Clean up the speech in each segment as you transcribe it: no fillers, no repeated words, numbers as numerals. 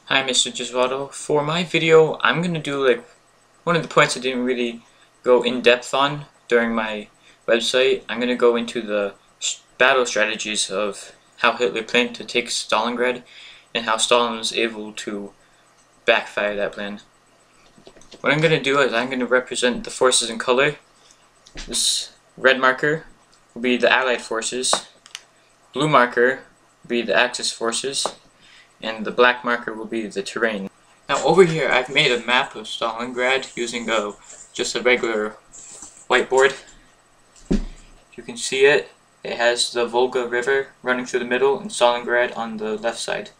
Hi, Mr. Gisvaldo. For my video, I'm going to do one of the points I didn't really go in depth on during my website. I'm going to go into the battle strategies of how Hitler planned to take Stalingrad and how Stalin was able to backfire that plan. What I'm going to do is I'm going to represent the forces in color. This red marker will be the Allied forces, blue marker will be the Axis forces, and the black marker will be the terrain. Now over here I've made a map of Stalingrad using just a regular whiteboard. You can see it. It has the Volga River running through the middle and Stalingrad on the left side.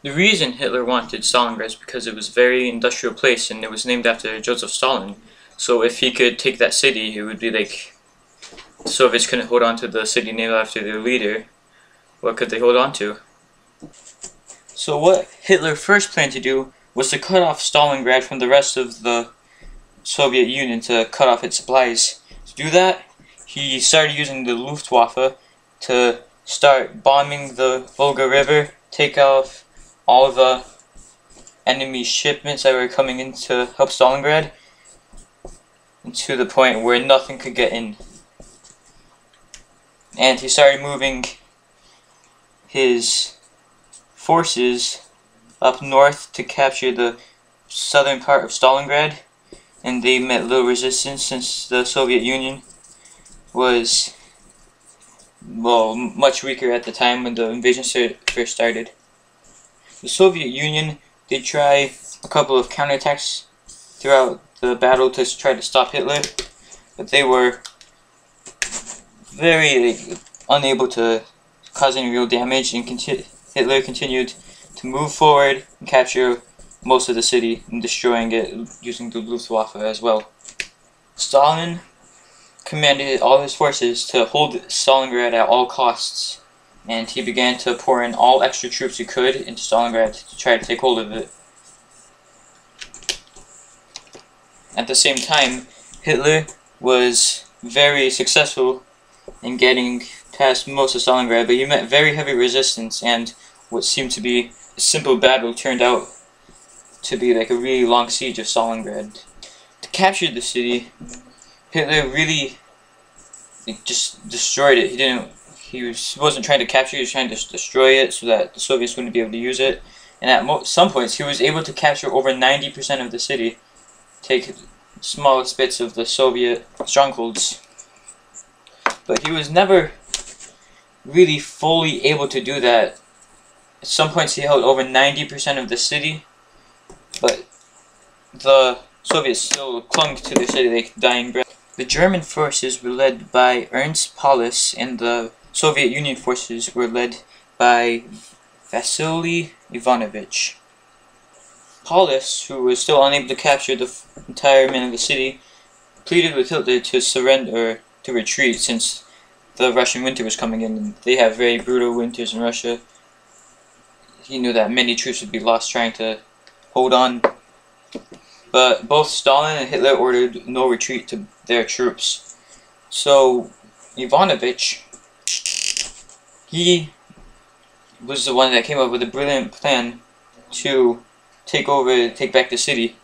The reason Hitler wanted Stalingrad is because it was a very industrial place and it was named after Joseph Stalin. So if he could take that city, it would be like the Soviets couldn't hold on to the city named after their leader. What could they hold on to? So what Hitler first planned to do was to cut off Stalingrad from the rest of the Soviet Union, to cut off its supplies. To do that, he started using the Luftwaffe to start bombing the Volga River, take off all the enemy shipments that were coming in to help Stalingrad, and to the point where nothing could get in. And he started moving his forces up north to capture the southern part of Stalingrad, and they met little resistance since the Soviet Union was, well, much weaker at the time when the invasion first started. The Soviet Union did try a couple of counterattacks throughout the battle to try to stop Hitler, but they were very unable to cause any real damage, and Hitler continued to move forward and capture most of the city and destroying it using the Luftwaffe as well. Stalin commanded all his forces to hold Stalingrad at all costs, and he began to pour in all extra troops he could into Stalingrad to try to take hold of it. At the same time, Hitler was very successful in getting past most of Stalingrad, but he met very heavy resistance, and what seemed to be a simple battle turned out to be like a really long siege of Stalingrad. To capture the city, Hitler really just destroyed it. He wasn't trying to capture it, he was trying to destroy it so that the Soviets wouldn't be able to use it. And at some points he was able to capture over 90% of the city, take smallest bits of the Soviet strongholds. But he was never really fully able to do that. At some points he held over 90% of the city, but the Soviets still clung to their city like dying breath. The German forces were led by Ernst Paulus, and the Soviet Union forces were led by Vasily Ivanovich. Paulus, who was still unable to capture the entire man of the city, pleaded with Hitler to surrender, to retreat, since the Russian winter was coming in, and they have very brutal winters in Russia. He knew that many troops would be lost trying to hold on. But both Stalin and Hitler ordered no retreat to their troops. So Ivanovich, he was the one that came up with a brilliant plan to take back the city.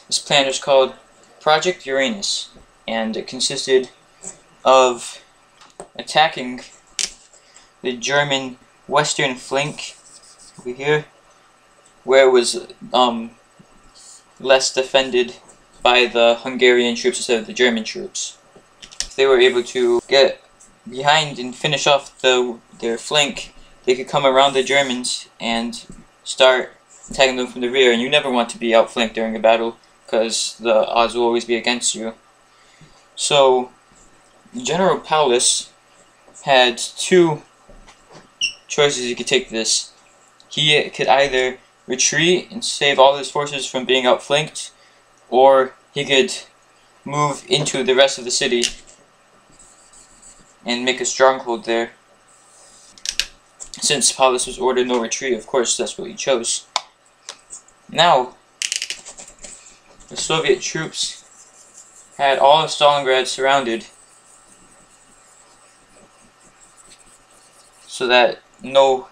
This plan was called Project Uranus, and it consisted of attacking the German western flank over here, where it was less defended by the Hungarian troops instead of the German troops. If they were able to get behind and finish off their flank, they could come around the Germans and start attacking them from the rear. And you never want to be outflanked during a battle, because the odds will always be against you. So General Paulus had two choices he could take this. He could either retreat and save all his forces from being outflanked, or he could move into the rest of the city and make a stronghold there. Since Paulus was ordered no retreat, of course that's what he chose. Now, the Soviet troops had all of Stalingrad surrounded, so that no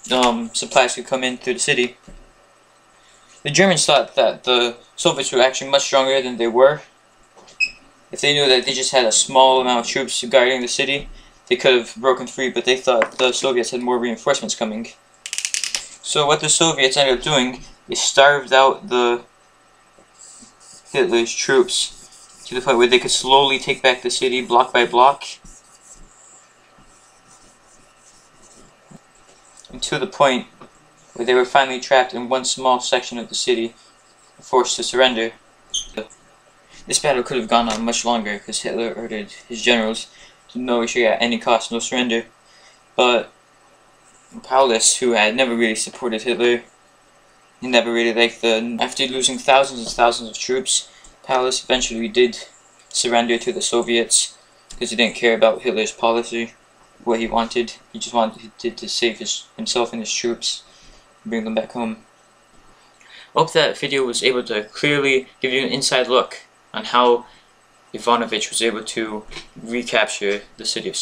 supplies could come in through the city. The Germans thought that the Soviets were actually much stronger than they were. If they knew that they just had a small amount of troops guarding the city, they could have broken free, but they thought the Soviets had more reinforcements coming. So what the Soviets ended up doing is starved out the Hitler's troops to the point where they could slowly take back the city block by block, and to the point where they were finally trapped in one small section of the city, forced to surrender. This battle could have gone on much longer because Hitler ordered his generals to no retreat at any cost, no surrender. But Paulus, who had never really supported Hitler, he never really liked after losing thousands and thousands of troops, Paulus eventually did surrender to the Soviets because he didn't care about Hitler's policy, what he wanted. He just wanted to save himself and his troops, and bring them back home. I hope that video was able to clearly give you an inside look on how Ivanovich was able to recapture the city of